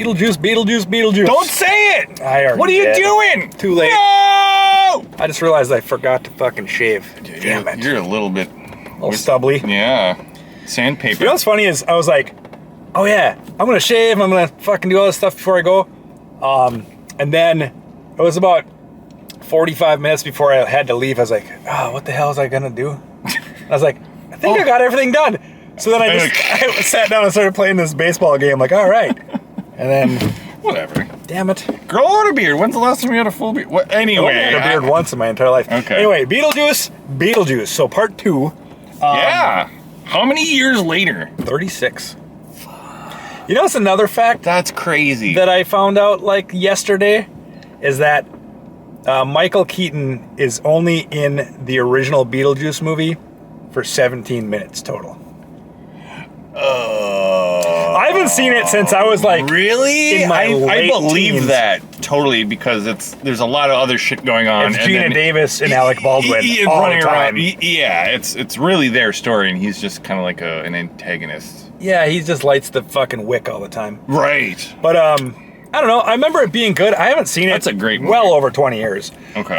Beetlejuice, Beetlejuice, Beetlejuice. Don't say it! What are you doing? Too late. No! I just realized I forgot to fucking shave. Damn it. You're a little bit... A little stubbly. Yeah. Sandpaper. You know what's funny is I was like, oh yeah, I'm gonna shave, I'm gonna fucking do all this stuff before I go. And then it was about 45 minutes before I had to leave. I was like, oh, what the hell is I gonna do? I was like, I think I got everything done. So then I sat down and started playing this baseball game. Like, all right. And then... Whatever. Damn it. Grow out a beard. When's the last time you had a full beard? Anyway. I had a beard once in my entire life. Okay. Anyway, Beetlejuice. So part 2. Yeah. How many years later? 36. You know what's another fact? That's crazy. That I found out like yesterday is that Michael Keaton is only in the original Beetlejuice movie for 17 minutes total. I haven't seen it since I was like really. In my I believe teens. that totally because there's a lot of other shit going on. It's Gina Davis and Alec Baldwin all running the time. around. Yeah, it's really their story, and he's just kind of like an antagonist. Yeah, he just lights the fucking wick all the time. Right. But I don't know. I remember it being good. I haven't seen it. That's a great movie. Well over 20 years. Okay.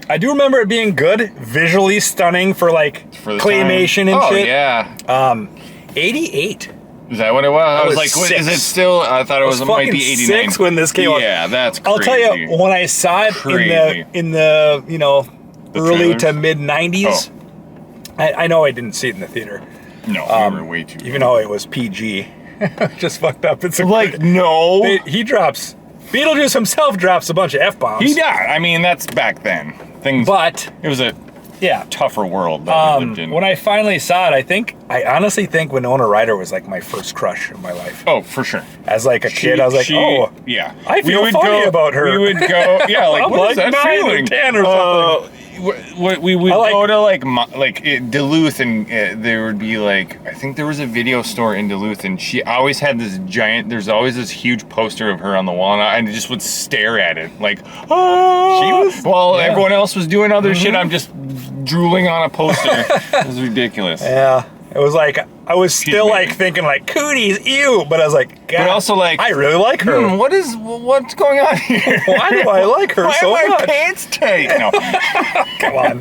I do remember it being good, visually stunning for like claymation and shit. Oh yeah. 88. Is that what it was? I was like, six. is it still? I thought it might be 89. 6 when this came out. Yeah, that's crazy. I'll tell you, when I saw it in the early trailers? to mid 90s, I know I didn't see it in the theater. No, we were way too. Even though it was PG, just fucked up. It's Beetlejuice himself drops a bunch of F-bombs. He does. I mean, that's back then. It was a tougher world that we lived in. When I finally saw it, I honestly think Winona Ryder was like my first crush in my life. Oh, for sure. As like a kid, I was like, yeah. I feel funny about her. We would go, yeah, like, what is that 9 feeling? Or 10 or something. We would go to like Duluth, and there would be like, I think there was a video store in Duluth, and she always had there's always this huge poster of her on the wall, and I just would stare at it like, everyone else was doing other shit, I'm just drooling on a poster. It was ridiculous. Yeah. It was like, I was still like thinking like, cooties, ew, but I was like, God, but also like, I really like her. What's going on here? Why do I like her so much? Why are my pants tight? No. Come on.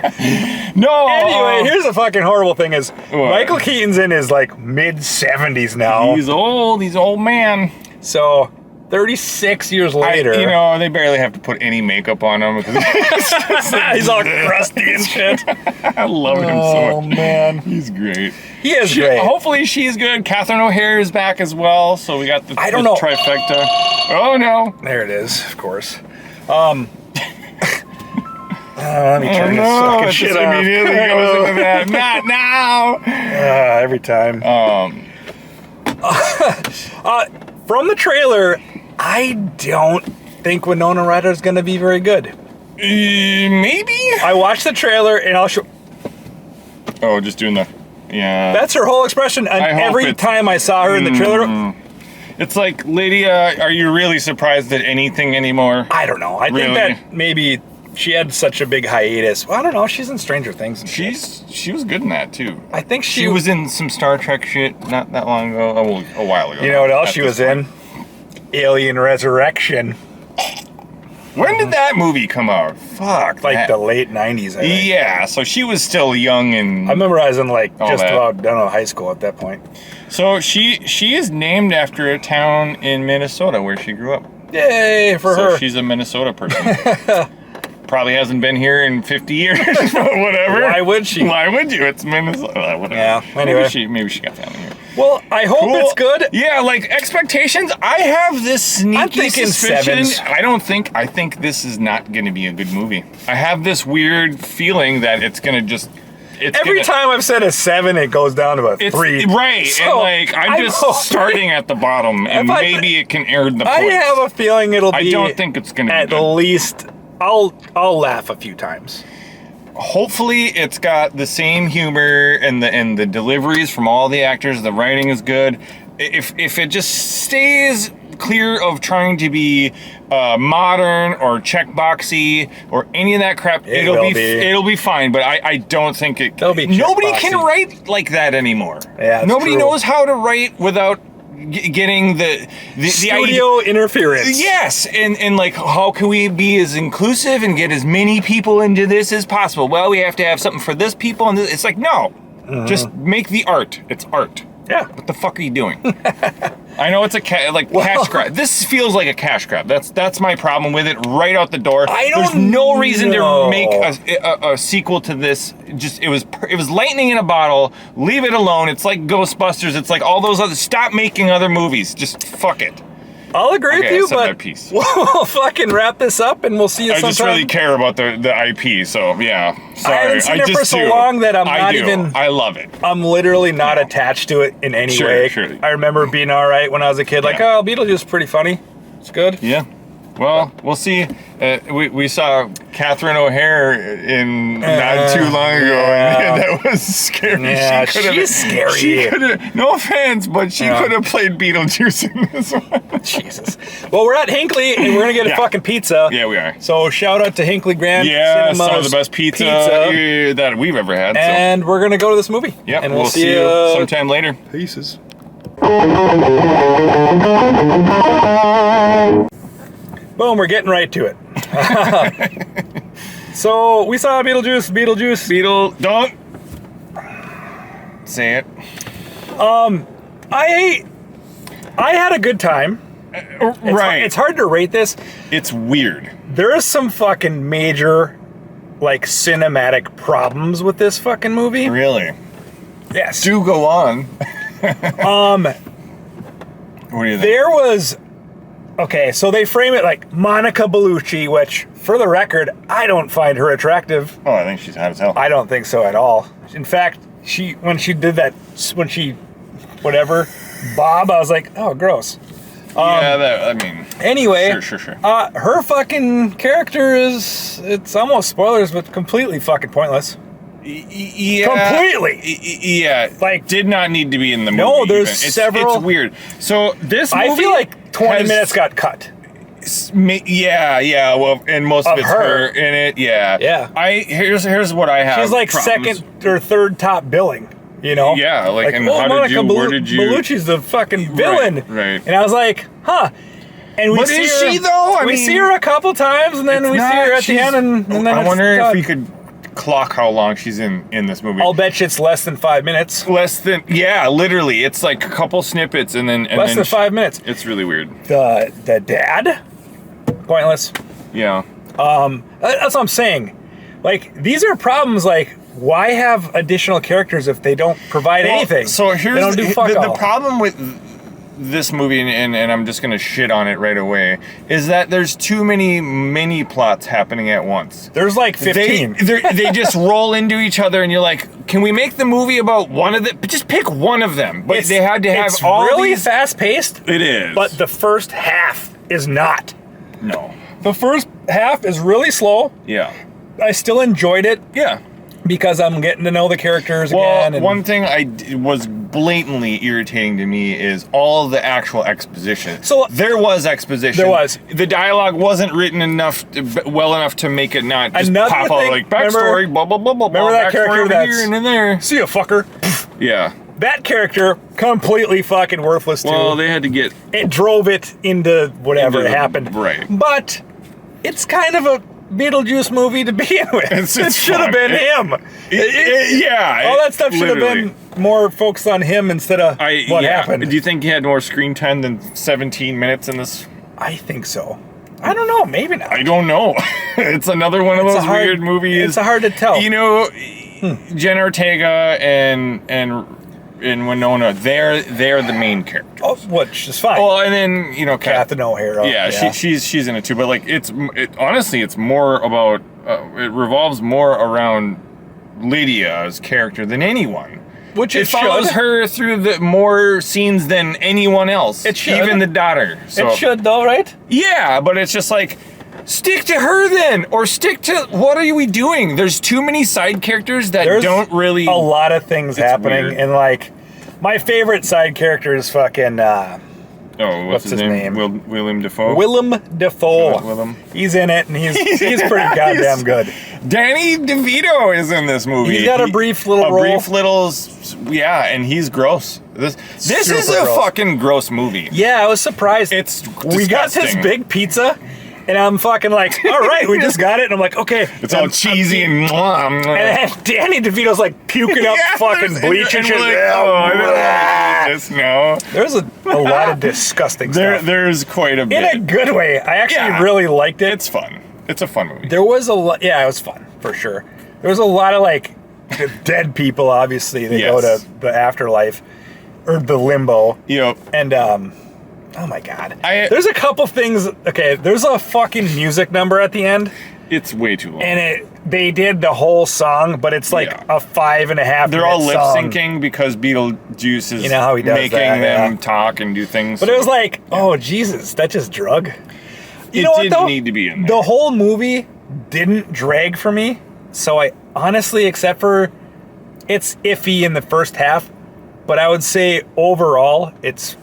No. Anyway, here's the fucking horrible thing is, Michael Keaton's in his like mid-70s now. He's old man. So, 36 years later. They barely have to put any makeup on him because he's all crusty and shit. I love him so much. Oh, man. He's great. He is great. Hopefully she's good. Catherine O'Hara is back as well, so we got the trifecta. Oh, no. There it is, of course. Let me turn this fucking shit off. Immediately goes into that. Not now. Every time. From the trailer, I don't think Winona Ryder is going to be very good. Maybe? I watched the trailer and I'll show... Oh, just doing the... Yeah. That's her whole expression. And every time I saw her in the trailer... It's like, Lydia, are you really surprised at anything anymore? I don't know. I think that maybe she had such a big hiatus. Well, I don't know. She's in Stranger Things. She was good in that, too. I think she was in some Star Trek shit not that long ago. A while ago. You know what else she was in? Alien Resurrection. When did that movie come out? Fuck. Like the late 90s, I think. Yeah, so she was still young and... I remember I was in like just about done with high school at that point. So she is named after a town in Minnesota where she grew up. Yay for her. So she's a Minnesota person. Probably hasn't been here in 50 years, but whatever. Why would she? Why would you? It's Minnesota. Whatever. Yeah, anyway. Maybe she got family here. Well, I hope it's good. Yeah, like expectations. I have this sneaky suspicion. Sevens. I think this is not going to be a good movie. I have this weird feeling that it's going to just... Every time I've said a 7, it goes down to a 3. Right, so and like I'm just starting at the bottom, and maybe it can air the points. I have a feeling it'll be... I don't think it's going to be at good. least... I'll laugh a few times. Hopefully it's got the same humor and the deliveries from all the actors. The writing is good. If it just stays clear of trying to be modern or checkboxy or any of that crap, it'll be fine. But I don't think it. It'll be nobody can write like that anymore. Yeah, nobody knows how to write without getting the studio interference. Yes, and like, how can we be as inclusive and get as many people into this as possible? Well, we have to have something for this people, and it's like, no, just make the art. It's art. Yeah. What the fuck are you doing? I know it's a cash grab. This feels like a cash grab. That's my problem with it right out the door. There's no reason to make a sequel to this. Just it was lightning in a bottle. Leave it alone. It's like Ghostbusters. It's like all those other. Stop making other movies. Just fuck it. I'll agree with you, but we'll fucking wrap this up and we'll see you sometime. I just really care about the IP, so yeah. Sorry. I haven't seen it for so long that I love it. I'm literally not attached to it in any way. Sure. I remember being all right when I was a kid, like, oh, Beetlejuice is pretty funny. It's good. Yeah. Well, we'll see. We saw Catherine O'Hare in not too long ago, and that was scary. Yeah, she's scary. No offense, but she could have played Beetlejuice in this one. Jesus. Well, we're at Hinckley, and we're going to get a fucking pizza. Yeah, we are. So shout out to Hinckley Grand Cinemas. Some of the best pizza that we've ever had. And we're going to go to this movie. Yeah, and we'll see you sometime later. Pieces. Boom, we're getting right to it. So we saw Beetlejuice. Don't say it. I had a good time. Right. It's hard to rate this. It's weird. There is some fucking major, like, cinematic problems with this fucking movie. Really? Yes. Do go on. What do you think? There was... Okay, so they frame it like Monica Bellucci, which, for the record, I don't find her attractive. Oh, I think she's hot as hell. I don't think so at all. In fact, when she did that, Bob, I was like, oh, gross. Anyway, sure. Her fucking character it's almost spoilers, but completely fucking pointless. Yeah. Completely. Yeah. Like, did not need to be in the movie. No, there's several. It's weird. So this movie, I feel like 20 minutes got cut. Yeah. Well, and most of it's her in it. Yeah. Yeah. Here's what I have. She's like second or third top billing. You know? Yeah. Like and Monica where did you? Bellucci's the fucking villain. Right. And I was like, huh. And we see her, she though? We see her a couple times, and then we see her at the end, and then I wonder if we could clock how long she's in this movie. I'll bet you it's less than 5 minutes. Literally, it's like a couple snippets, and then less than 5 minutes. It's really weird. The dad, pointless. Yeah. That's what I'm saying. Like, these are problems. Like, why have additional characters if they don't provide anything? So here's they don't do fuck all. The problem with this movie, and I'm just gonna shit on it right away, is that there's too many mini plots happening at once. There's like 15. They just roll into each other, and you're like, can we make the movie about one of them? But just pick one of them. But they had to have all really these. fast paced. It is. But the first half is not. No. The first half is really slow. Yeah. I still enjoyed it. Yeah. Because I'm getting to know the characters again. Well, one thing was blatantly irritating to me is all the actual exposition. So there was exposition. There was. The dialogue wasn't written well enough to make it not just pop out like backstory, blah, blah, blah, blah, remember that character that's here and in there. See ya, fucker. Yeah. That character, completely fucking worthless, too. Well, they had to get... It drove it into whatever happened. Right. But it's kind of a Beetlejuice movie to begin with. It should have been him. All that stuff should have been more focused on him instead of what happened. Do you think he had more screen time than 17 minutes in this? I think so. I don't know. Maybe not. I don't know. It's another one of those weird movies. It's hard to tell. You know, Jenna Ortega and Winona, they're the main characters. Oh, which is fine. Well, and then Catherine O'Hara. Yeah, she's in it too. But like, honestly, it's more about it revolves more around Lydia's character than anyone. Which it follows her through the more scenes than anyone else. It should. Even the daughter. So. It should though, right? Yeah, but it's just like, stick to her then, or stick to what are we doing? There's too many side characters that don't really. A lot of things happening, weird. and like, my favorite side character is fucking Oh, what's his name? Willem Dafoe. Willem Dafoe. Willem. He's in it, and he's pretty goddamn good. Danny DeVito is in this movie. He's got a brief little role. Yeah, and he's gross. This is a gross. fucking gross movie. Yeah, I was surprised. It's we got this disgusting. big pizza, and I'm fucking like, all right, we just got it. And I'm like, okay. It's all cheesy and then Danny DeVito's like puking up fucking bleach and shit. Like, oh, I don't want to eat this now. There's a lot of disgusting stuff. There's quite a bit. In a good way. I actually really liked it. It's fun. It's a fun movie. There was a lot. Yeah, it was fun for sure. There was a lot of like dead people. Obviously, they go to the afterlife or the limbo. Yep. And oh my god, there's a couple things. Okay, there's a fucking music number at the end. It's way too long. And they did the whole song, but it's like a 5.5. They're all lip syncing because Beetlejuice is how he does making them talk and do things. But it was like, oh Jesus, that just drug. You know what, though? Need to be in there. The whole movie didn't drag for me. So I honestly, except for it's iffy in the first half, but I would say overall it's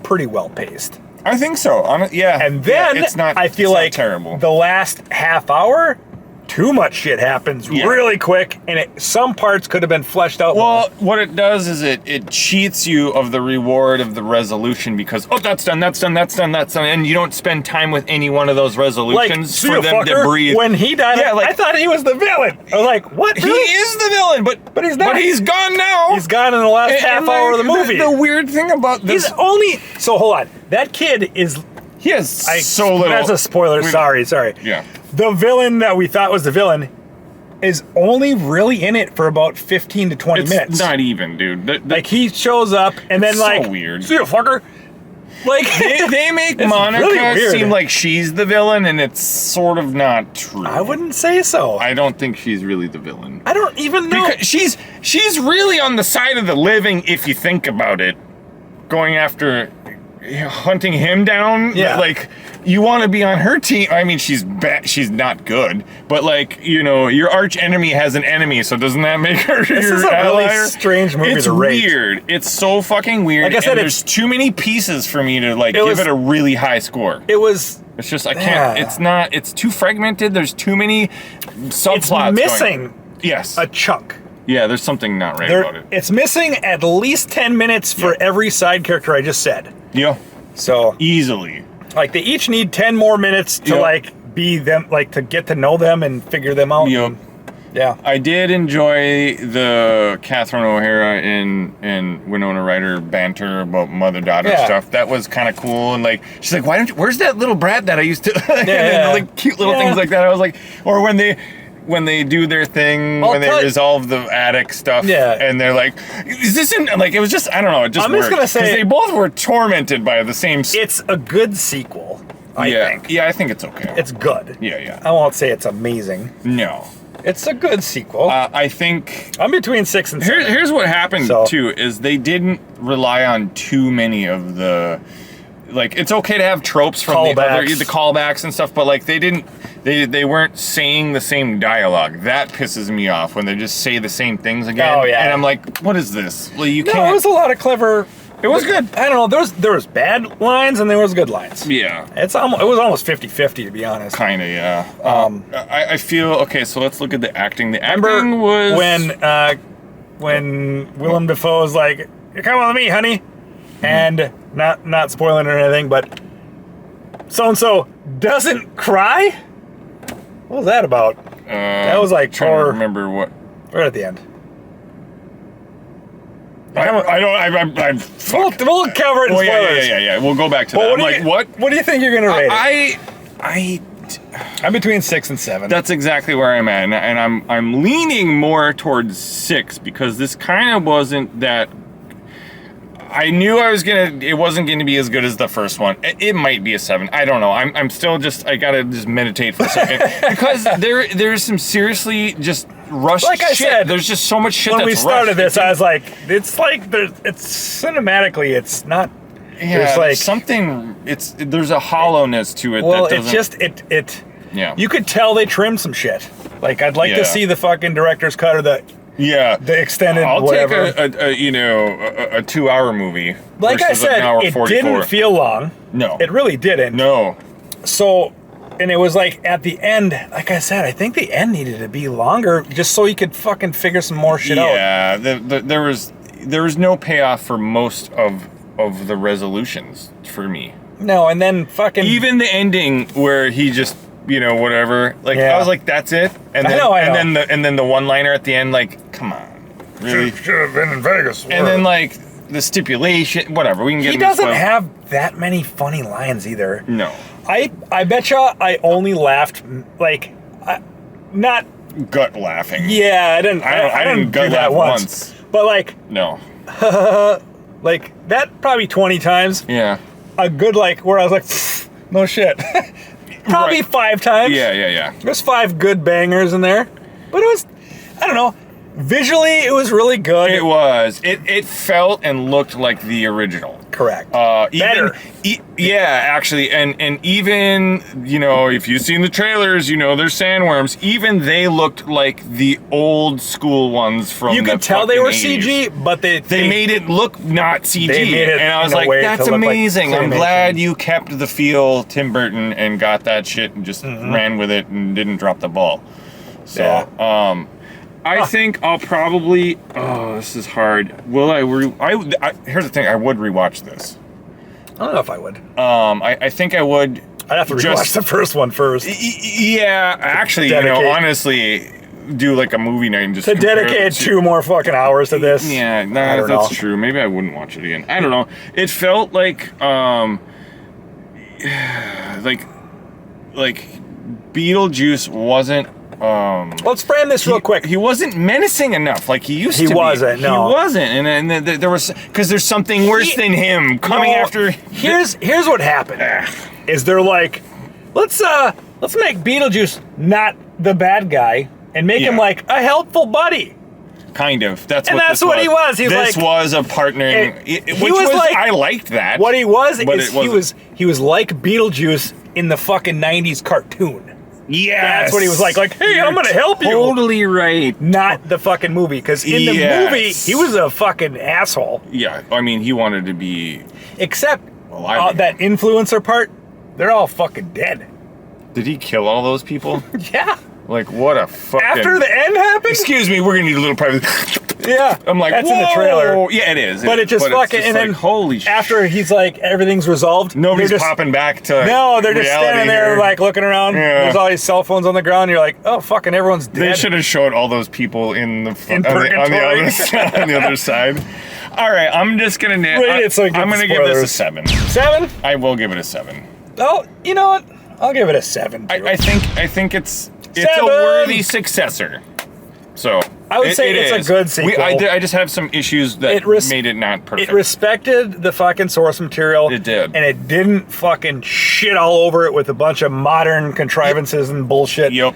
pretty well paced. I think so. And then I feel like terrible. The last half hour, too much shit happens really quick, and some parts could have been fleshed out more. Well, what it does is it cheats you of the reward of the resolution because, that's done, and you don't spend time with any one of those resolutions for them to breathe. When he died, I thought he was the villain. I was like, what? Really? He is the villain, but he's not. But he's gone now. He's gone in the last half hour of the movie. The weird thing about this... So, hold on. That kid is... He has so little... That's a spoiler. Sorry. Yeah. The villain that we thought was the villain is only really in it for about 15 to 20 minutes. It's not even, dude. Like, he shows up, and then, so weird. See you, fucker. Like, they make Monica really seem like she's the villain, and it's sort of not true. I wouldn't say so. I don't think she's really the villain. I don't even know. Because she's really on the side of the living, if you think about it. Going after... hunting him down, like you want to be on her team. I mean, she's not good, but like your arch enemy has an enemy, so doesn't that make her your ally? This is a really strange movie to rate. It's weird. It's so fucking weird. Like I said, there's too many pieces for me to give it a really high score. It's just I can't. It's not. It's too fragmented. There's too many subplots. It's missing. Yes, a chunk. Yeah, there's something not right about it. It's missing at least 10 minutes for every side character I just said. Yeah. So easily. Like they each need 10 more minutes to be them, like to get to know them and figure them out. Yep. Yeah. I did enjoy the Catherine O'Hara and Winona Ryder banter about mother-daughter stuff. That was kind of cool. And like she's like, where's that little brat that I used to like cute little things like that. I was like, or when they do their thing, when they resolve the attic stuff, and they're like, is this in, like, it was just, I don't know, it just worked. I'm just gonna say, because they both were tormented by the same... It's a good sequel, I think. Yeah, I think it's okay. It's good. Yeah. I won't say it's amazing. No. It's a good sequel. I think... I'm between 6 and 7. Here's what happened, too, is they didn't rely on too many of the... Like, it's okay to have tropes from the callbacks and stuff, but like they weren't saying the same dialogue. That pisses me off when they just say the same things again. Oh yeah. And I'm like, what is this? Well, you can't. No, it was a lot of clever. It was good. I don't know. There was bad lines and there was good lines. Yeah. It was almost 50-50 to be honest. Kinda, yeah. I feel okay. So let's look at the acting. The acting was when Willem Dafoe was like, "You're coming with me, honey," and not spoiling or anything, but so-and-so doesn't cry? What was that about? That was like trying to remember what. Right at the end. I'm fuck. We'll cover it in spoilers. Yeah. We'll go back to that. What do you think you're gonna rate it? I'm between 6 and 7. That's exactly where I'm at, and I'm leaning more towards 6 because this kind of wasn't that. I knew it wasn't gonna be as good as the first one. It might be a 7. I don't know. I'm still I gotta just meditate for a second because there's some seriously just rushed like I shit. said, there's just so much shit when that's we started rushed. this, I was like, it's cinematically, it's not. Yeah, there's like something. There's a hollowness to it. Well, that doesn't, it. Yeah. You could tell they trimmed some shit. Like I'd like to see the fucking director's cut or the Yeah. the extended I'll whatever. take a 2-hour movie. Like I versus an said, hour it 44. didn't feel long. No. It really didn't. No. So, and it was like at the end, like I said, I think the end needed to be longer just so you could fucking figure some more shit out. Yeah, there was no payoff for most of the resolutions for me. No, and then fucking Even the ending where he just whatever. Like Yeah. I was like, that's it. And I then, know. and then the one-liner at the end, like, come on, really? should have been in Vegas. And then like the stipulation, whatever. We can get. He into doesn't stuff. have that many funny lines either. No. I betcha I only laughed like not Gut laughing. yeah, I didn't didn't do gut that laugh once. But like No. like that probably 20 times. Yeah. A good like where I was like no shit. Probably Right. 5 times. Yeah. There's 5 good bangers in there. But it was I don't know. Visually it was really good. It was. It felt and looked like the original. Correct. Better. Yeah, actually, and even if you've seen the trailers, there's sandworms. Even they looked like the old school ones from. You the could tell they were 80s. CG, but they made it look not CG, They made it and I was in a like, way "That's to look like amazing! I'm claymation. glad you kept the feel Tim Burton and got that shit and just ran with it and didn't drop the ball." So, Yeah. I think I'll probably. Oh, this is hard. Will I? Here's the thing. I would rewatch this. I don't know if I would. I think I would. I'd have to rewatch Just- the first one first. Yeah, actually, Dedicate. honestly, do like a movie night and just To compare dedicate the 2 more fucking hours to this. Yeah, I nah, don't that's know. true. Maybe I wouldn't watch it again. I don't know. It felt like Beetlejuice wasn't. Let's frame this real quick. He wasn't menacing enough like he used He to be. wasn't, no. He wasn't. And there was, because there's something worse than him coming No, after. Here's what happened. Is they're like, let's make Beetlejuice not the bad guy and make him Yeah. like a helpful buddy. Kind of. That's And what that's this what he was. He was this like- was a partnering. He Which was like- I liked that. What he was But is it wasn't. he was like Beetlejuice in the fucking 90s cartoon. Yes. That's what he was like, hey, I'm gonna help you. Totally right. Not the fucking movie, because in the Yes. movie he was a fucking asshole. Yeah. I mean, he wanted to be. Except Well, I mean- that influencer part, they're all fucking dead. Did he kill all those people? Yeah. Like, what a fucking. After the end happened? Excuse me, we're gonna need a little private. Yeah. I'm like, that's in the "Whoa." trailer. Yeah, it is. But it just it's fucking, and like, then holy shit. after he's like, everything's resolved. Nobody's they're just, popping back to. No, they're just reality standing there here. like looking around. Yeah. There's all these cell phones on the ground. You're like, oh, fucking everyone's dead. They should have showed all those people in the In on the purgatory. other side. On the other side. All right, I'm just gonna. Rate it so I get I'm the gonna give this a spoilers. 7. 7? I will give it a 7. Oh, you know what? I'll give it a 7. Too. I think it's a 7. worthy successor. So I would say it it's a is. good sequel. I just have some issues that made it not perfect. It respected the fucking source material. It did. And it didn't fucking shit all over it with a bunch of modern contrivances and bullshit. Yep.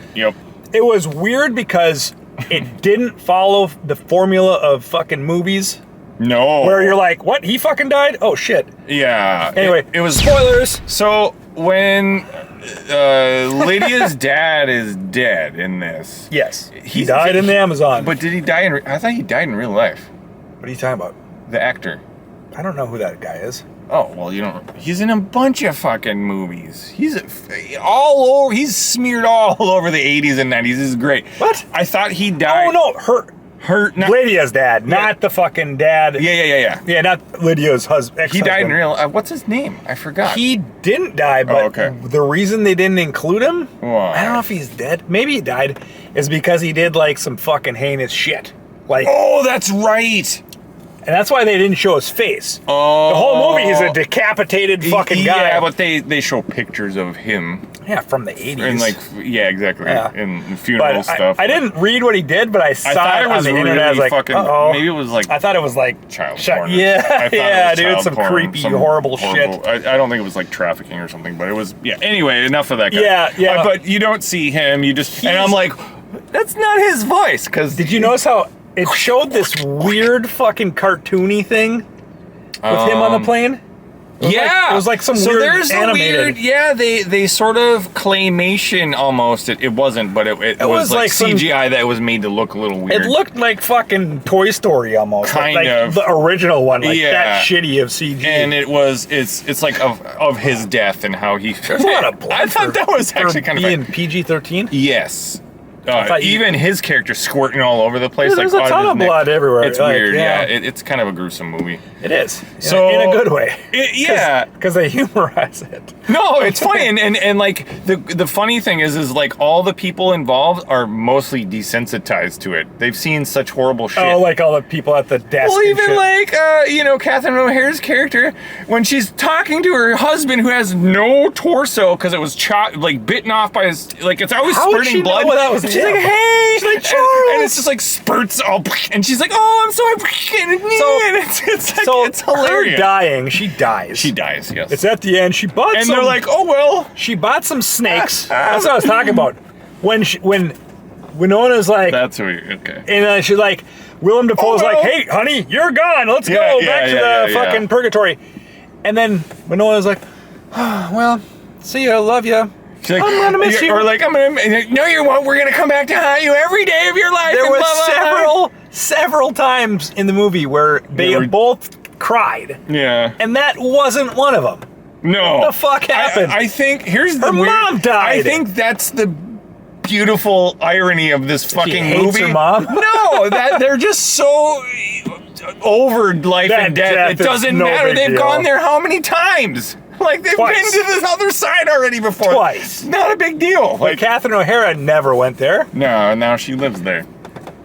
It was weird because it didn't follow the formula of fucking movies No. where you're like, what? He fucking died? Oh, shit. Yeah. Anyway, it was spoilers. So when Lydia's dad is dead in this. Yes. He died in the Amazon. But did he die in? I thought he died in real life. What are you talking about? The actor. I don't know who that guy is. Oh well, you don't. He's in a bunch of fucking movies. He's all over. He's smeared all over the 80s and 90s. This is great. What? I thought he died. Oh, no. Not, Lydia's dad, not the fucking dad. Yeah. Yeah, not Lydia's husband. He died in real. What's his name? I forgot. He didn't die, but okay. the reason they didn't include him, Why? I don't know if he's dead. Maybe he died, is because he did like some fucking heinous shit. Like, Oh, that's right. and that's why they didn't show his face. Oh, The whole movie he's a decapitated fucking guy. Yeah, but they show pictures of him Yeah, from the 80s. and like exactly Yeah. in funeral but stuff. I didn't read what he did, but I saw thought it it on was the really internet. I was like, fucking. uh-oh. Maybe it was like I thought it was like child porn. Yeah, I thought it yeah, was dude, child some porn, creepy, some horrible shit. I don't think it was like trafficking or something, but it was. Yeah. Anyway, enough of that guy. Yeah. But you don't see him. You just and I'm like, that's not his voice. Because Did you notice how it showed this weird fucking cartoony thing with him on the plane? Yeah, it was like some so weird there's animated. a weird, yeah, they sort of claymation almost. It wasn't, but it was like CGI that was made to look a little weird. It looked like fucking Toy Story almost, Kind of. the original one, like Yeah. that shitty of CG. and it's like of his death and how he. There's a lot of blood. I thought that was actually kind of being PG-13. yes. thought you- Even his character squirting all over the place. Yeah, there's like, a ton of blood everywhere. It's Like, weird. yeah. Yeah, it's kind of a gruesome movie. It is. So- in a good way. Yeah. Because they humorize it. No, it's funny, and like the funny thing is like all the people involved are mostly desensitized to it. They've seen such horrible shit. Oh, like all the people at the desk. Well, and even shit. like Catherine O'Hara's character when she's talking to her husband who has no torso because it was bitten off by his it's always How would spurting she know blood. that was she's him? like, hey, She's like, Charles. and it's just like spurts all, and she's like, oh, I'm sorry, and it's hilarious. Her dying, she dies. She dies, yes. It's at the end. She bought and some. they're like, oh well. She bought some snakes. That's what I was talking about. When Winona's like, That's weird. Okay. and she's like, Willem Dafoe's well. like, hey, honey, you're gone. Let's Yeah, go yeah, back to yeah, the yeah, fucking yeah. purgatory. And then Winona's like, oh, well, see ya, love ya. She's like, I'm gonna miss you. Or like, I'm gonna. No, you won't. We're gonna come back to haunt you every day of your life. There and was blah, blah, blah. several times in the movie where they were- both cried, Yeah. and that wasn't one of them. No. What the fuck happened? I think here's the Her weird, mom died. I think that's the beautiful irony of this fucking hates movie. her mom? No, that they're just so over life That and death. death It is doesn't no matter. big They've deal. gone there how many times? Like they've Twice. been to this other side already before. Twice. Not a big deal. Like Catherine O'Hara never went there. no, now she lives there.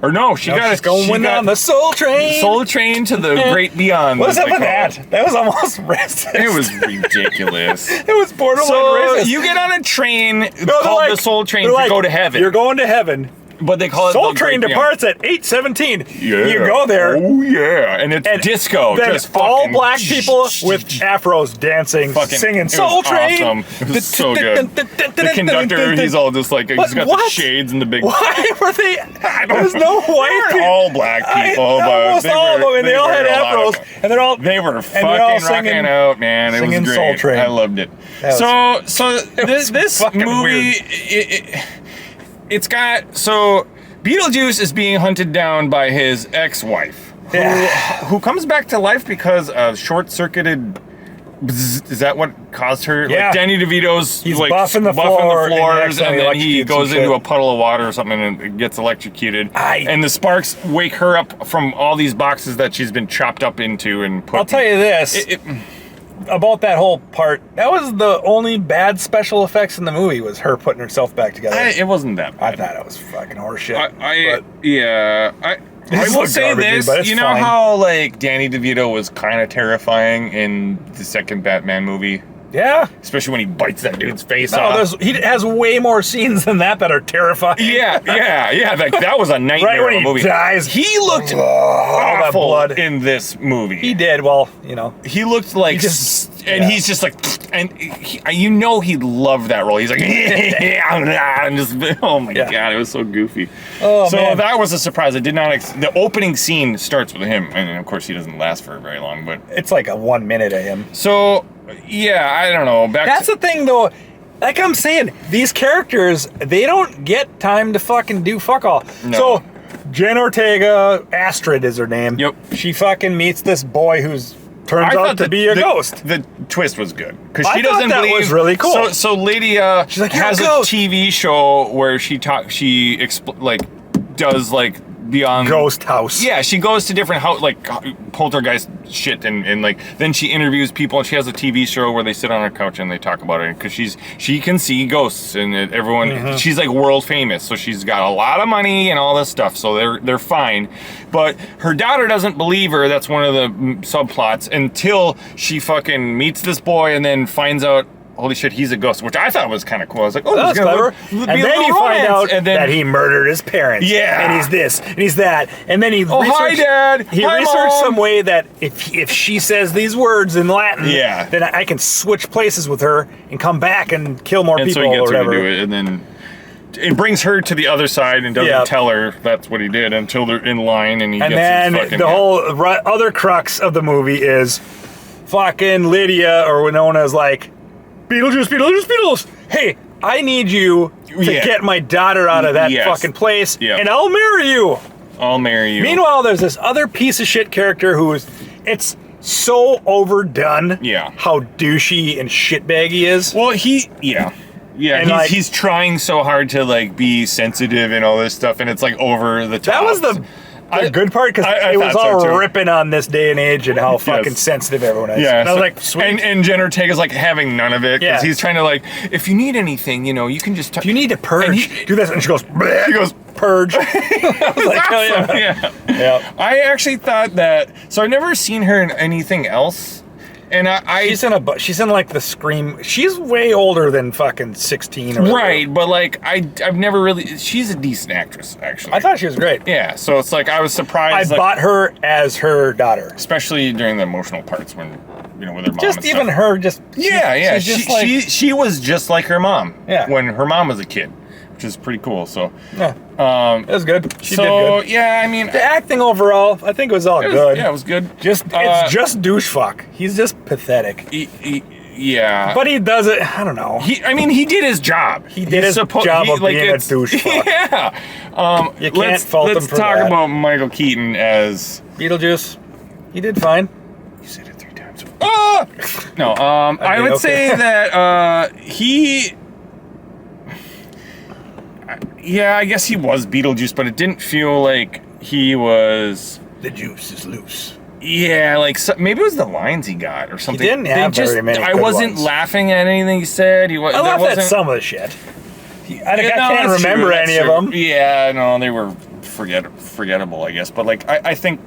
Or no, she got She's going on the Soul Train. Soul Train to the great beyond. What's as up they with call that? it. That was almost racist. It was ridiculous. It was borderline So racist. you get on a train No, they're called like- the Soul Train they're to like, go to heaven. You're going to heaven. But they call it Soul the Train Great departs at 8:17. Yeah. You go there. Oh yeah, and it's And disco. Then just all fucking black people with afros dancing, fucking singing it was Soul Train. Awesome. It was so good. The conductor, he's all just like he's got the What? shades and the big. Why were they? There's no white They were all black people, almost but all of them, and they all had afros, and they're all They were and they're all fucking singing- rocking out, man. It was singing great. Soul Train. I loved it. That So this fucking movie, weird. it's got so Beetlejuice is being hunted down by his ex-wife, who comes back to life because of short-circuited. Is that what caused her? Yeah. Like Danny DeVito's He's like buffing the floor, and he floors, and accidentally then he electrocutes goes some into shit. a puddle of water or something and gets electrocuted. I- And the sparks wake her up from all these boxes that she's been chopped up into and put. I'll tell you this about that whole part. That was the only bad special effects in the movie. Was her putting herself back together. it wasn't that I bad. thought it was fucking horseshit. I This will looks say garbagey, this. but it's You know fine. how like Danny DeVito was kind of terrifying in the second Batman movie, yeah. especially when he bites that dude's face No, off. he has way more scenes than that are terrifying. Yeah. That was a nightmare Right when of a he movie. dies. He looked all that awful blood. in this movie. He did. Well, you know. He looked like, yeah. he's just like, and he loved that role. He's like, and just, oh my Yeah. god, it was so goofy. Oh, so man. that was a surprise. I did not. The opening scene starts with him, and of course he doesn't last for very long. But It's like a 1 minute of him. so yeah, I don't know. That's the thing, though. Like I'm saying, these characters, they don't get time to fucking do fuck all. No. So, Jen Ortega, Astrid is her name. Yep. She fucking meets this boy who's turns out to be a ghost. The twist was good because I she thought doesn't that believe. was really cool. So lady She's like, "You're a has a ghost." TV show where she does like beyond Ghost house. Yeah, she goes to different poltergeist shit and like then she interviews people and she has a TV show where they sit on her couch and they talk about it because she can see ghosts and everyone she's like world famous, so she's got a lot of money and all this stuff, so they're fine. But her daughter doesn't believe her. That's one of the subplots until she fucking meets this boy and then finds out, holy shit, he's a ghost, which I thought was kind of cool. I was like, oh, That's clever. And then you find out that he murdered his parents. Yeah. And he's this, and he's that. And then he hi, Dad. He Hi, researched Mom. some way that if she says these words in Latin, Yeah. then I can switch places with her and come back and kill more and people so he or gets her to whatever. do it, and then it brings her to the other side and doesn't Yeah. tell her that's what he did until they're in line and he And gets then his fucking the whole other crux of the movie is fucking Lydia, or Winona's like, Beetlejuice, Beetlejuice, Beetlejuice. Hey, I need you to get my daughter out of that fucking place, and I'll marry you. I'll marry you. Meanwhile, there's this other piece of shit character it's so overdone how douchey and shitbag he is. Well, he's trying so hard to like be sensitive and all this stuff, and it's like over the top. That was the good part, because it was all ripping on this day and age and how fucking sensitive everyone is. Yeah, and I was like, sweet. And Jenna Ortega's like having none of it, because he's trying to like, if you need anything, you can just. If you need to purge, do this, and she goes. Bleh. She goes purge. I was like, awesome. Yeah. I actually thought that. So I've never seen her in anything else. And she's in like the Scream. She's way older than fucking 16 or whatever. Right, but like I've never really. She's a decent actress, actually. I thought she was great. Yeah, so it's like I was surprised. I bought her as her daughter, especially during the emotional parts when with her mom. Just and even stuff. her, just she was just like her mom. Yeah. When her mom was a kid, which is pretty cool. So it was good. She did good. Yeah, I mean, the acting overall, I think it was good. Yeah, it was good. It's just douche fuck. He's just pathetic. Yeah, but he does it. I don't know. He did his job. He did his job of being a douche fuck. Yeah. You can't fault him for that. Let's talk about Michael Keaton as Beetlejuice. He did fine. You said it 3 times. Ah! No. I would say that he. Yeah, I guess he was Beetlejuice, but it didn't feel like he was. The juice is loose. Yeah, like maybe it was the lines he got or something. He didn't have very many. I wasn't laughing at anything he said. I laughed at some of the shit. I can't remember any of them. Yeah, no, they were forgettable, I guess. But like, I think.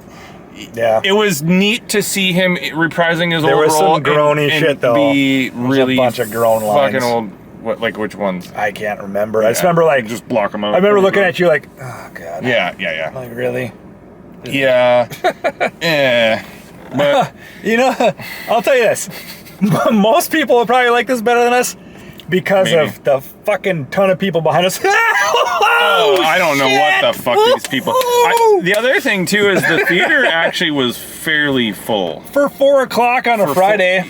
Yeah, it was neat to see him reprising his old role. There was some groany shit though. Be really a bunch of groan lines. Fucking old. What, like which ones? I can't remember. I just remember like just block them out. I remember looking at you like, oh god. Yeah. Like really? Yeah. Yeah. But I'll tell you this. Most people will probably like this better than us because of the fucking ton of people behind us. I don't know what the fuck these people. The other thing too is the theater actually was fairly full for 4 o'clock on a Friday.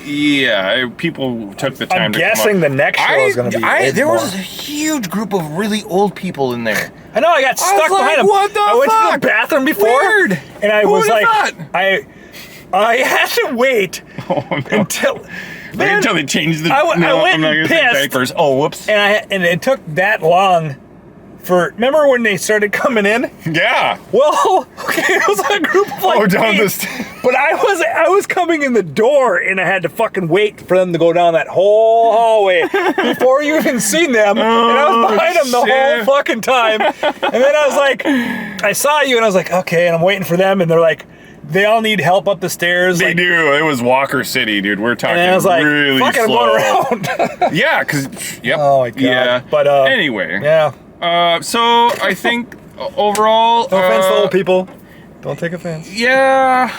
People took the time. I'm guessing the next show is going to be. There was a huge group of really old people in there. I know. I got stuck behind them. What the fuck? I went to the bathroom before, Weird. And I was like, thought? I had to wait until. Until they changed the. I went I'm not and gonna pissed. say diapers. Oh, whoops. And it took that long. Remember when they started coming in? Yeah. Well, okay, it was a group of like down this. But I was coming in the door and I had to fucking wait for them to go down that whole hallway before you even seen them. And I was behind them the whole fucking time. And then I was like, I saw you and I was like, okay, and I'm waiting for them and they're like, they all need help up the stairs. They do. It was Walker City, dude. We're talking and I was like, really fuck it, I'm slow. going around. Yeah, because, yep. Oh my god. Yeah. But, anyway. Yeah. So I think overall. No offense to old people. Don't take offense. Yeah.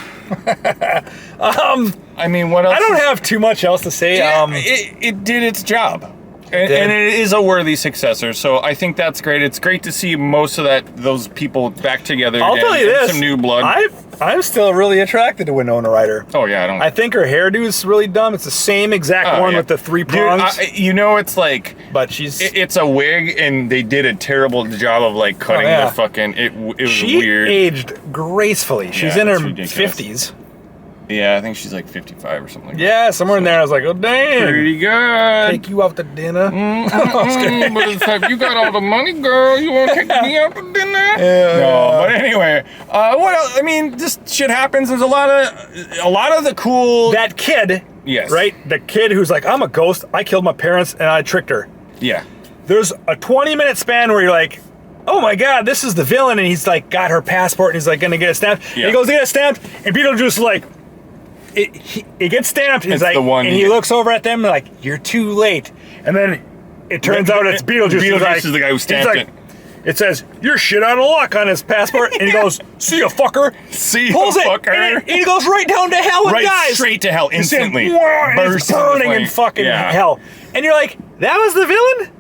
I mean, what else? I don't have too much else to say. Yeah, it did its job. And it is a worthy successor, so I think that's great. It's great to see most of those people back together. I'll tell you this: some new blood. I'm still really attracted to Winona Ryder. Oh yeah, I think her hairdo is really dumb. It's the same exact one with the 3 prongs. Dude, it's like, but it's a wig, and they did a terrible job of like cutting the fucking. It was weird. She aged gracefully. She's in her 50s. Yeah, I think she's like 55 or something. Yeah, somewhere in there. I was like, oh, damn. Pretty good. Take you out to dinner. But it's like, you got all the money, girl. You want to take me out to dinner? Yeah. No, but anyway. What else? I mean, this shit happens. There's a lot of the cool... That kid. Yes. Right? The kid who's like, I'm a ghost. I killed my parents and I tricked her. Yeah. There's a 20-minute span where you're like, oh my god, this is the villain. And he's like, got her passport and he's like, gonna get it stamped. Yeah. And he goes to get it stamped. And Beetlejuice is like... It gets stamped. He's like, and he looks over at them like, "You're too late." And then it turns out it's Beetlejuice. Beetlejuice is the guy who stamped it. It says, "You're shit out of luck" on his passport, and he goes, "See ya, fucker." Pulls it, fucker. And he goes right down to hell and dies. Straight to hell instantly. And he's burning in fucking hell. And you're like, that was the villain?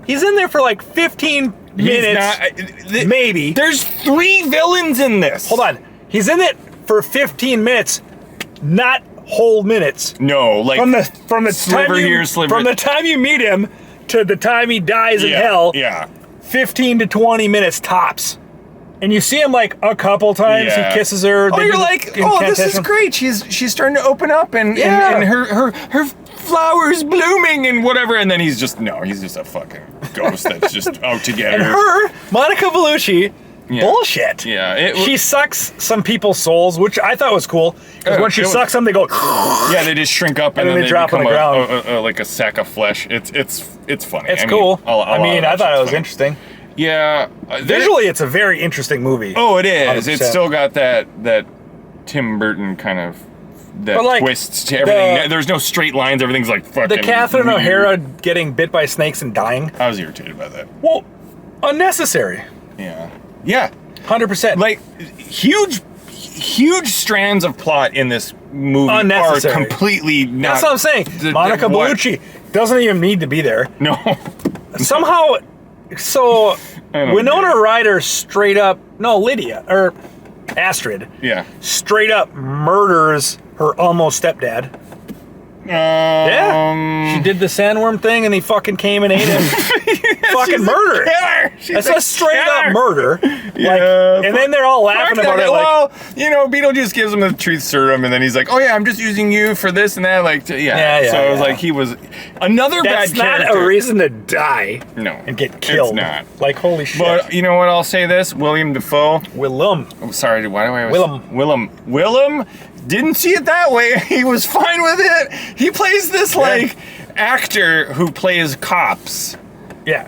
He's in there for like 15 minutes, maybe. There's 3 villains in this. Hold on. He's in it for 15 minutes. Not whole minutes. No, like From the sliver time here, sliver. from the time you meet him to the time he dies in hell. Yeah. 15 to 20 minutes tops. And you see him like a couple times. Yeah. He kisses her. Oh, you're like, oh, this is great. She's starting to open up and her flowers blooming and whatever. And then he's just a fucking ghost that's just out to get And her. Monica Bellucci, bullshit. Yeah. She sucks some people's souls, which I thought was cool. Because when she sucks them, they go. Yeah, they just shrink up and then they drop on become the ground. like a sack of flesh. It's funny. It's cool. I thought it was funny. interesting. Yeah. Visually, it's a very interesting movie. Oh, it is. 100%. It's still got that Tim Burton kind of twists to everything. There's no straight lines. Everything's like fucking. The Catherine O'Hara getting bit by snakes and dying. I was irritated by that. Well, unnecessary. Yeah. Yeah. 100%. Like huge strands of plot in this movie are completely not. That's what I'm saying. Monica Bellucci doesn't even need to be there. No. Somehow, so Winona Ryder straight up, Astrid. Yeah. Straight up murders her almost stepdad. Yeah. She did the sandworm thing and he fucking came and ate him. Fucking murder. That's a straight up murder. Yeah. And then they're all laughing about it. Well, Beetlejuice gives him the truth serum and then he's like, oh yeah, I'm just using you for this and that. Like, yeah. So it was like he was another bad character. That's not a reason to die. No. And get killed. It's not. Like, holy shit. But you know what, I'll say this. William Dafoe. Willem. I'm sorry, why do I always... Willem didn't see it that way. He was fine with it. He plays this actor who plays cops. Yeah.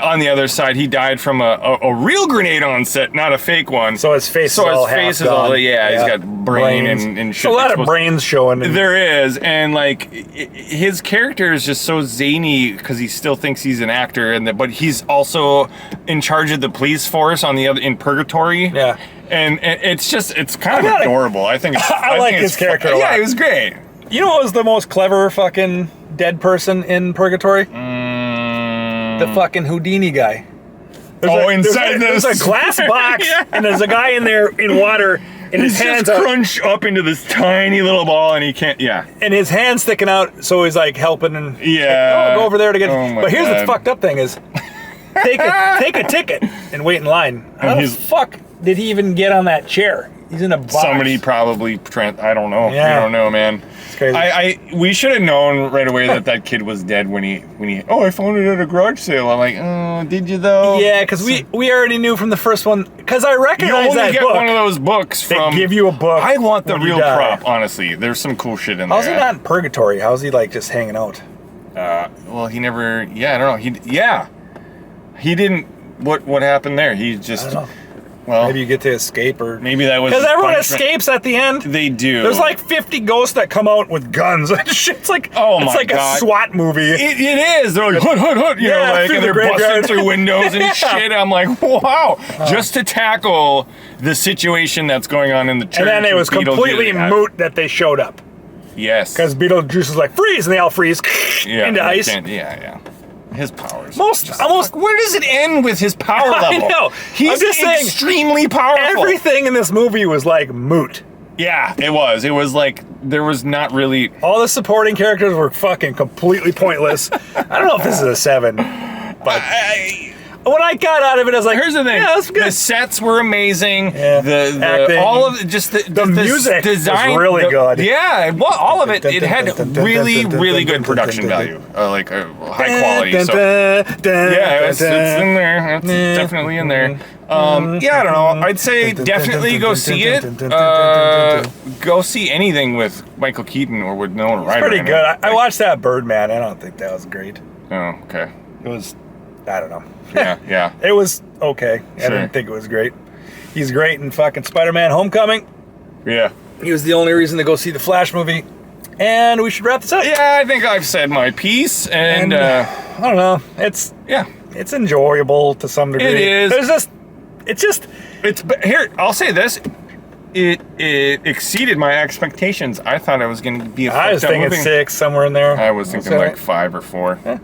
On the other side, he died from a real grenade on set, not a fake one. So his face is all half gone. He's got brain and shit. A lot of brains showing. There is, and like his character is just so zany because he still thinks he's an actor, but he's also in charge of the police force in Purgatory. Yeah. And it's kind of adorable. I think I like his character a lot. Yeah, he was great. You know what was the most clever fucking dead person in Purgatory? The fucking Houdini guy. There's a glass box, and there's a guy in there in water, and his hands just crunch up into this tiny little ball, and he can't. Yeah. And his hand's sticking out, so he's like helping and go over there to get. But here's God. the fucked up thing: is take a ticket and wait in line. How the fuck did he even get on that chair? He's in a box. Somebody probably. I don't know. Yeah. I don't know, man. It's crazy. We should have known right away that kid was dead when he. Oh, I found it at a garage sale. I'm like, oh, did you though? Yeah, because we already knew from the first one. Because I recognize that book. You only get one of those books from. They give you a book. I want the real prop. Honestly, there's some cool shit in there. How's he not in Purgatory? How's he like just hanging out? Well, he never. Yeah, I don't know. He didn't. What happened there? He just. I don't know. Well, maybe you get to escape, or maybe that was because everyone escapes at the end. They do. There's like 50 ghosts that come out with guns. It's like a SWAT movie. It is. They're like hut, you know, like and they're busting through windows and shit. I'm like, wow, just to tackle the situation that's going on in the church. And then it was completely moot that they showed up. Yes, because Beetlejuice is like freeze, and they all freeze into ice. Yeah. His powers. Almost. Where does it end with his power level? I know. He's just extremely powerful. Everything in this movie was like moot. Yeah, it was. It was like there was not really. All the supporting characters were fucking completely pointless. I don't know if this is a 7, but when I got out of it, I was like, here's the thing. Yeah, that's good. The sets were amazing. Yeah. The acting, all of it, just the music design was really good. Yeah, well, all of it. It had really good production value, like high quality. So, yeah, it's in there. It's definitely in there. Yeah, I don't know. I'd say definitely go see it. Go see anything with Michael Keaton or with Winona Ryder. It's pretty good. I watched that Birdman. I don't think that was great. Oh, okay. It was. I don't know. Yeah. It was okay. I didn't think it was great. He's great in fucking Spider-Man Homecoming. Yeah. He was the only reason to go see the Flash movie. And we should wrap this up. Yeah, I think I've said my piece. And I don't know. It's enjoyable to some degree. It is. Here, I'll say this. It exceeded my expectations. I thought I was going to be a I was thinking movie. 6, somewhere in there. I was thinking like 5 or 4. Yeah.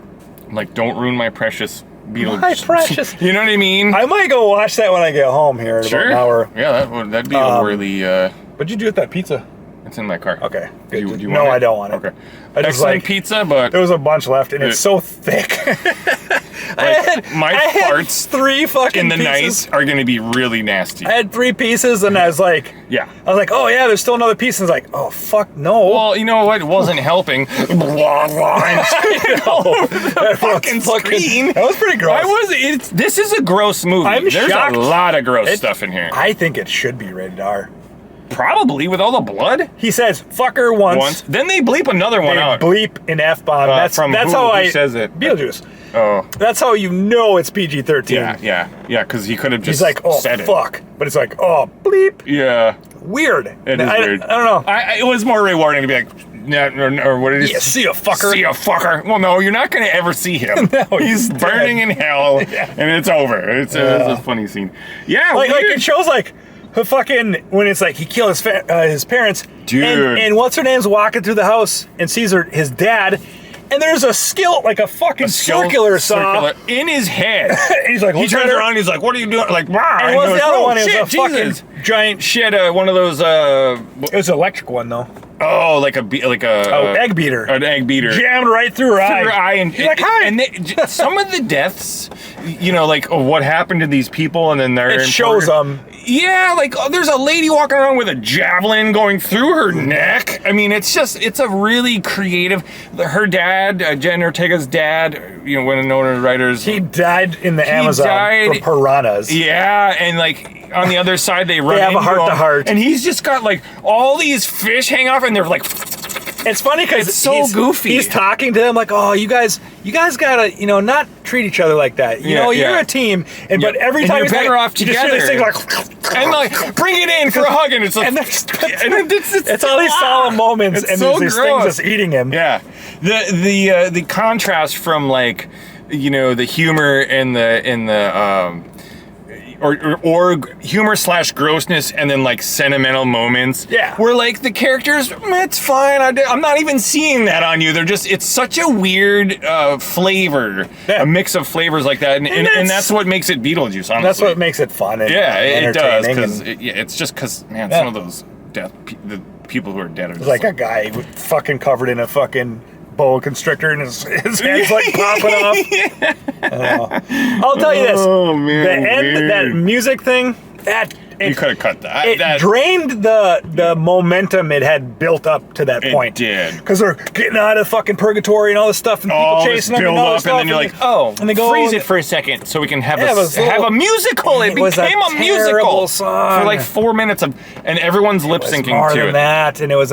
Like, don't ruin my precious Beetlejuice. My precious. You know what I mean? I might go watch that when I get home here in about an hour. Yeah, that'd be a worthy. What'd you do with that pizza? It's in my car. Okay. Good. Do you No, want it? I don't want it. Okay. I just Excellent like pizza, but there was a bunch left, and it's so thick. my I had farts 3 fucking in the pieces. night are going to be really nasty. I had 3 pieces, and I was like, Yeah. oh yeah, there's still another piece. And I was like, oh fuck no. Well, you know what? It wasn't helping. Blah, blah, and shit all over the fucking screen. That was pretty gross. This is a gross movie. I'm There's shocked. a lot of gross stuff in here. I think it should be rated R. Probably with all the blood. He says "fucker" once. Then they bleep another one They out. bleep an F-bomb. That's from that's who? how Who says it? Beetlejuice. Oh. That's how you know it's PG-13. Yeah, because he could have just He's like, oh said fuck, but it's like, oh bleep. it. Yeah, Weird. it is weird. I don't know. It was more rewarding to be like, yeah, or what did he Yeah, see ya, fucker. See a fucker. Well, no, you're not going to ever see him. No, he's he's burning dead. in hell, and it's over. It's a funny scene. Yeah, like weird. it shows like the fucking when it's like he killed his parents. Dude. And what's her name's walking through the house and sees his dad. And there's a skill, like a fucking circular saw in his head. And he's like, he turns around, he's like, "What are you doing?" Like, "Rah," and what's the other "Oh, one? It shit, was a fucking Jesus." giant Shit, one of those. It was an electric one though. Oh, like a Egg beater. An egg beater. Jammed right through her eye. And She's like, hi. And some of the deaths, you know, like what happened to these people, and then they're It shows them. Yeah, like there's a lady walking around with a javelin going through her neck. I mean, it's a really creative. Her dad, Jen Ortega's dad, you know, one of the known writers. He died in the Amazon from piranhas. Yeah, and like on the other side they run have a into heart-to-heart. him, and he's just got like all these fish hang off, and they're like. It's funny because It's so goofy. He's talking to them like, "Oh, you guys gotta, not treat each other like that. You're a team." And but every And time you're he's better like, off you just hear this together. thing like, And like, bring it in for a hug, and it's like, and it's it's all these solemn moments, It's and so there's these gross. things just eating him. Yeah, the contrast from like, the humor and the or humor / grossness, and then like sentimental moments. Yeah. Where like the characters, it's fine. I'm not even seeing that on you. It's such a weird flavor, Yeah. a mix of flavors like that, and that's what makes it Beetlejuice. Honestly, That's what makes it fun. And yeah, it does. entertaining. Because it's just because man, Yeah. some of those the people who are dead are just It's like a guy fucking covered in a fucking boa constrictor, and his head's like popping off. I'll tell you this. Oh, man, the end, weird. that music thing, you could have cut that. It drained the momentum it had built up to that point. did. Because they're getting out of fucking purgatory and all this stuff, and people All this chasing them build and all up, this stuff. and then you're like, oh, and they go, freeze it for a second so we can have Yeah, it was have a musical. It was a became a musical terrible song. for like 4 minutes and everyone's lip It was syncing more to than it. that, and it was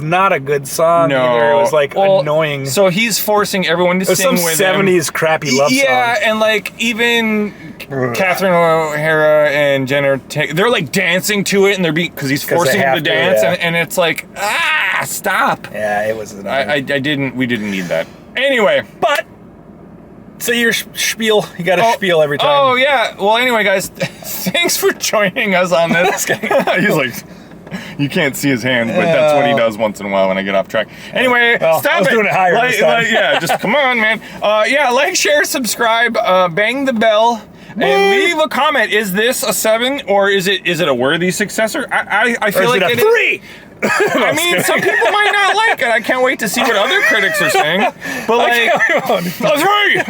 not a good song No, either. It was like annoying. So he's forcing everyone to It was sing some with him. 70s crappy love Yeah, song. and like even Catherine O'Hara and Jen Ortega, they're like dancing to it, and they're because he's 'Cause they forcing them have to to, dance, yeah. and it's like stop. Yeah, it was annoying. We didn't need that. Anyway, But say your spiel. You got to spiel every time. Oh yeah. Well, anyway, guys, thanks for joining us on this. He's like, you can't see his hand, but that's what he does once in a while when I get off track. Anyway, Well, stop I was it. doing it higher this time. Yeah, just come on, man. Yeah, like, share, subscribe, bang the bell. And leave a comment. Is this a 7 or is it a worthy successor? I feel Or is like it a 3? I mean, some people might not like it. I can't wait to see what other critics are saying. But like, a 3.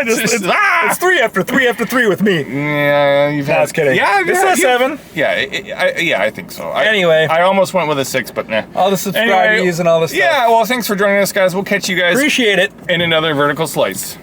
It's 3 after 3 after 3 with me. Yeah, you've had. Just kidding. Yeah, This is a 7. Yeah, I think so. Anyway. I almost went with a 6, but nah. All the subscribees and all this stuff. Yeah, well, thanks for joining us, guys. We'll catch you guys Appreciate it. in another vertical slice.